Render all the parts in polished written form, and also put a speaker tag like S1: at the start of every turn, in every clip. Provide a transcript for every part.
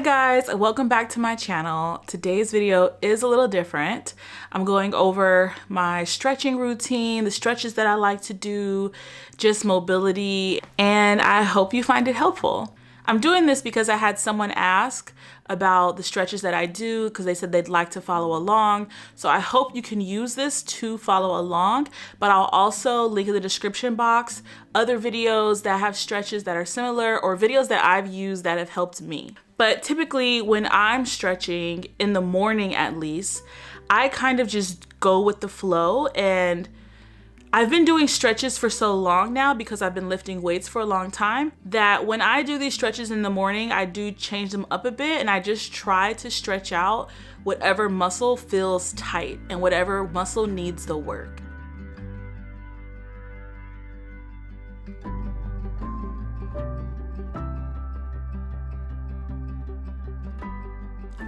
S1: Hi guys, welcome back to my channel. Today's video is a little different. I'm going over my stretching routine, the stretches that I like to do, just mobility, and I hope you find it helpful. I'm doing this because I had someone ask about the stretches that I do because they said they'd like to follow along. So I hope you can use this to follow along, but I'll also link in the description box other videos that have stretches that are similar or videos that I've used that have helped me. But typically when I'm stretching in the morning, at least, I kind of just go with the flow, and I've been doing stretches for so long now because I've been lifting weights for a long time that when I do these stretches in the morning, I do change them up a bit, and I just try to stretch out whatever muscle feels tight and whatever muscle needs the work.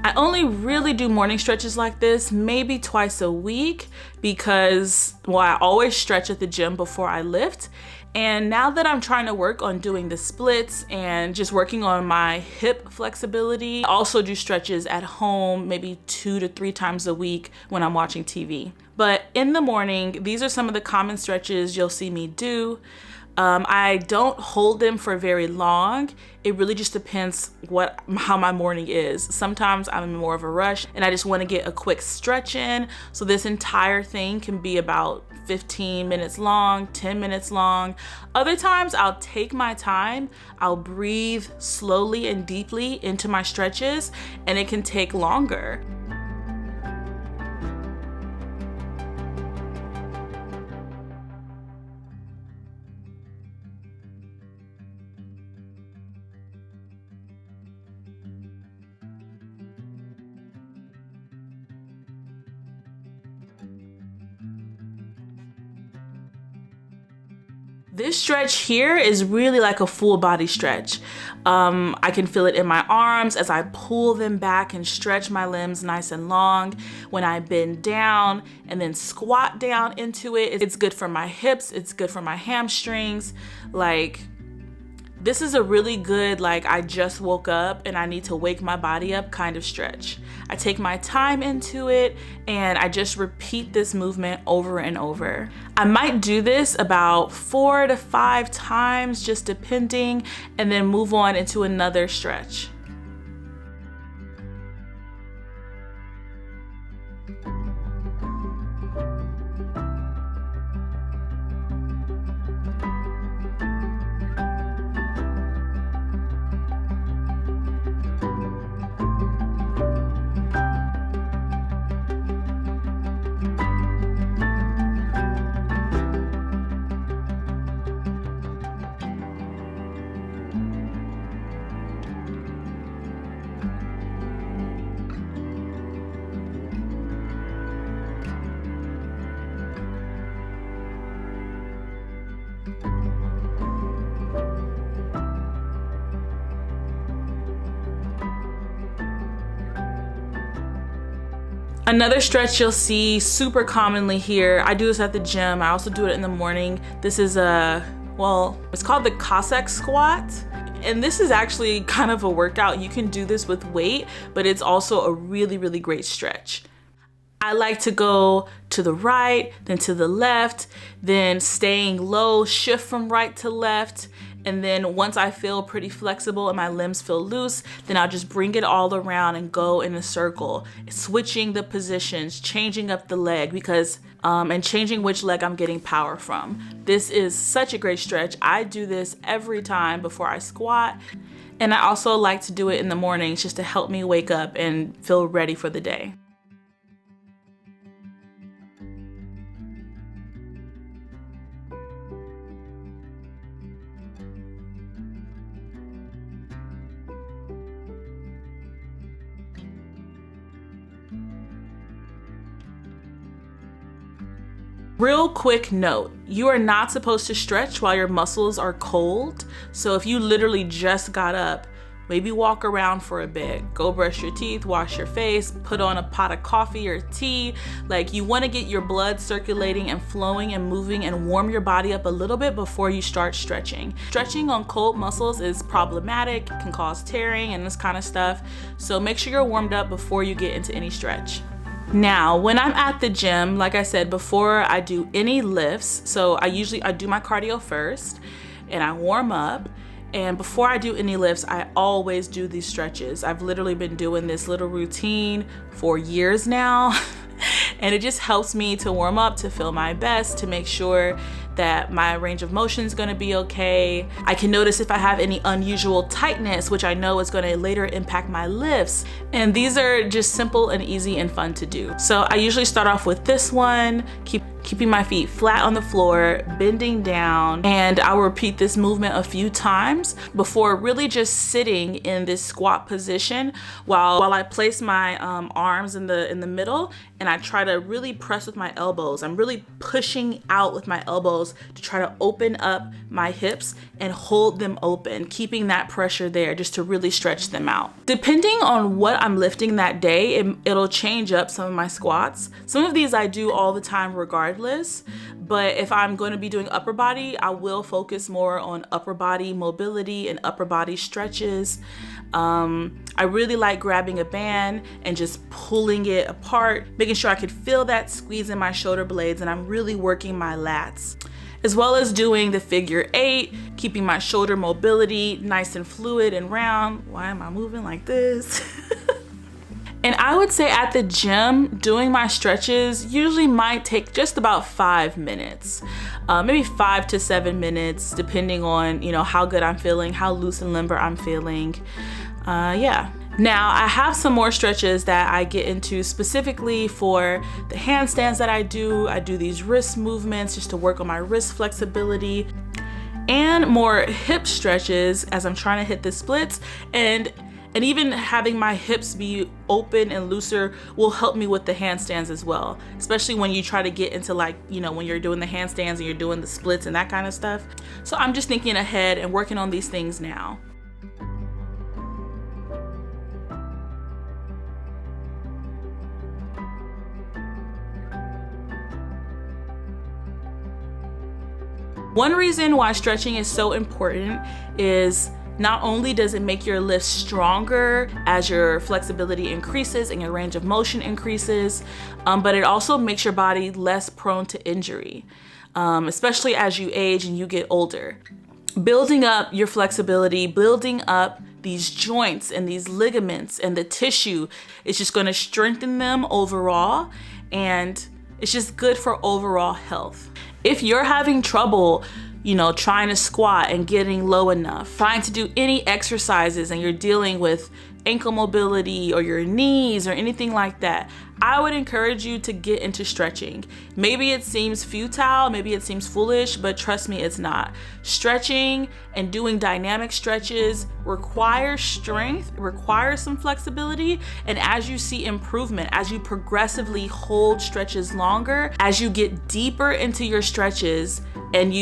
S1: I only really do morning stretches like this maybe twice a week because, well, I always stretch at the gym before I lift. And now that I'm trying to work on doing the splits and just working on my hip flexibility, I also do stretches at home maybe 2 to 3 times a week when I'm watching TV. But in the morning, these are some of the common stretches you'll see me do. I don't hold them for very long. It really just depends how my morning is. Sometimes I'm in more of a rush and I just want to get a quick stretch in. So this entire thing can be about 15 minutes long, 10 minutes long. Other times I'll take my time. I'll breathe slowly and deeply into my stretches, and it can take longer. This stretch here is really like a full body stretch. I can feel it in my arms as I pull them back and stretch my limbs nice and long. When I bend down and then squat down into it, it's good for my hips, it's good for my hamstrings. This is a really good, I just woke up and I need to wake my body up kind of stretch. I take my time into it and I just repeat this movement over and over. I might do this about 4 to 5 times, just depending, and then move on into another stretch. Another stretch you'll see super commonly here, I do this at the gym, I also do it in the morning. This is it's called the Cossack squat. And this is actually kind of a workout. You can do this with weight, but it's also a really, really great stretch. I like to go to the right, then to the left, then staying low, shift from right to left. And then once I feel pretty flexible and my limbs feel loose, then I'll just bring it all around and go in a circle, switching the positions, changing up the leg and changing which leg I'm getting power from. This is such a great stretch. I do this every time before I squat. And I also like to do it in the mornings just to help me wake up and feel ready for the day. Real quick note, you are not supposed to stretch while your muscles are cold. So if you literally just got up, maybe walk around for a bit, go brush your teeth, wash your face, put on a pot of coffee or tea. Like, you want to get your blood circulating and flowing and moving and warm your body up a little bit before you start stretching. Stretching on cold muscles is problematic, can cause tearing and this kind of stuff. So make sure you're warmed up before you get into any stretch. Now, when I'm at the gym, like I said, before I do any lifts, so I do my cardio first and I warm up. And before I do any lifts, I always do these stretches. I've literally been doing this little routine for years now. And it just helps me to warm up, to feel my best, to make sure that my range of motion is going to be okay. I can notice if I have any unusual tightness, which I know is going to later impact my lifts. And these are just simple and easy and fun to do. So I usually start off with this one, keeping my feet flat on the floor, bending down, and I will repeat this movement a few times before really just sitting in this squat position while I place my arms in the middle, and I try to really press with my elbows. I'm really pushing out with my elbows to try to open up my hips and hold them open, keeping that pressure there just to really stretch them out. Depending on what I'm lifting that day, it'll change up some of my squats. Some of these I do all the time regardless, but if I'm going to be doing upper body, I will focus more on upper body mobility and upper body stretches. I really like grabbing a band and just pulling it apart, making sure I could feel that squeeze in my shoulder blades, and I'm really working my lats. As well as doing the figure 8, keeping my shoulder mobility nice and fluid and round. Why am I moving like this? And I would say at the gym, doing my stretches usually might take just about 5 minutes, maybe 5 to 7 minutes, depending on, how good I'm feeling, how loose and limber I'm feeling. Yeah. Now I have some more stretches that I get into specifically for the handstands that I do. I do these wrist movements just to work on my wrist flexibility, and more hip stretches as I'm trying to hit the splits, and even having my hips be open and looser will help me with the handstands as well, especially when you try to get into when you're doing the handstands and you're doing the splits and that kind of stuff. So I'm just thinking ahead and working on these things now. One reason why stretching is so important is not only does it make your lifts stronger as your flexibility increases and your range of motion increases, but it also makes your body less prone to injury, especially as you age and you get older. Building up your flexibility, building up these joints and these ligaments and the tissue is just going to strengthen them overall, and it's just good for overall health. If you're having trouble, trying to squat and getting low enough, trying to do any exercises, and you're dealing with ankle mobility or your knees or anything like that, I would encourage you to get into stretching. Maybe it seems futile, maybe it seems foolish, but trust me, it's not. Stretching and doing dynamic stretches requires strength, requires some flexibility, and as you see improvement, as you progressively hold stretches longer, as you get deeper into your stretches and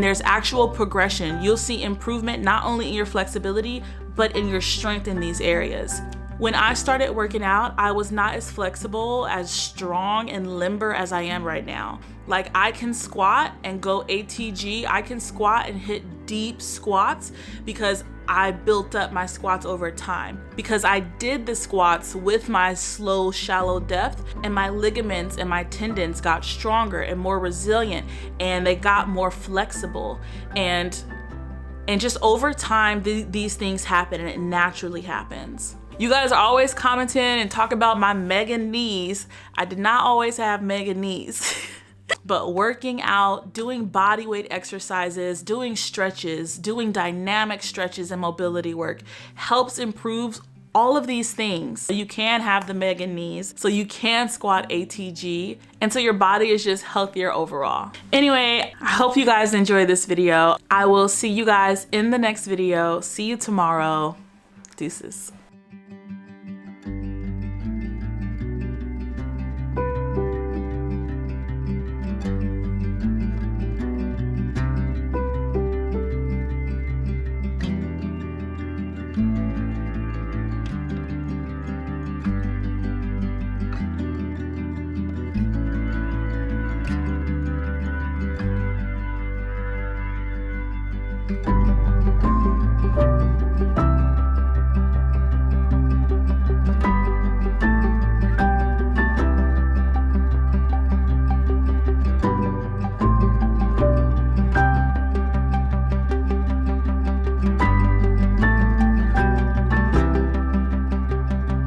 S1: there's actual progression, you'll see improvement not only in your flexibility, but in your strength in these areas. When I started working out, I was not as flexible, as strong and limber as I am right now. Like, I can squat and go ATG, I can squat and hit deep squats because I built up my squats over time. Because I did the squats with my slow, shallow depth, and my ligaments and my tendons got stronger and more resilient, and they got more flexible. And just over time, these things happen, and it naturally happens. You guys are always commenting and talk about my mega knees. I did not always have mega knees. But working out, doing body weight exercises, doing stretches, doing dynamic stretches and mobility work helps improve all of these things. So you can have the mega knees, so you can squat ATG, and so your body is just healthier overall. Anyway, I hope you guys enjoyed this video. I will see you guys in the next video. See you tomorrow. Deuces.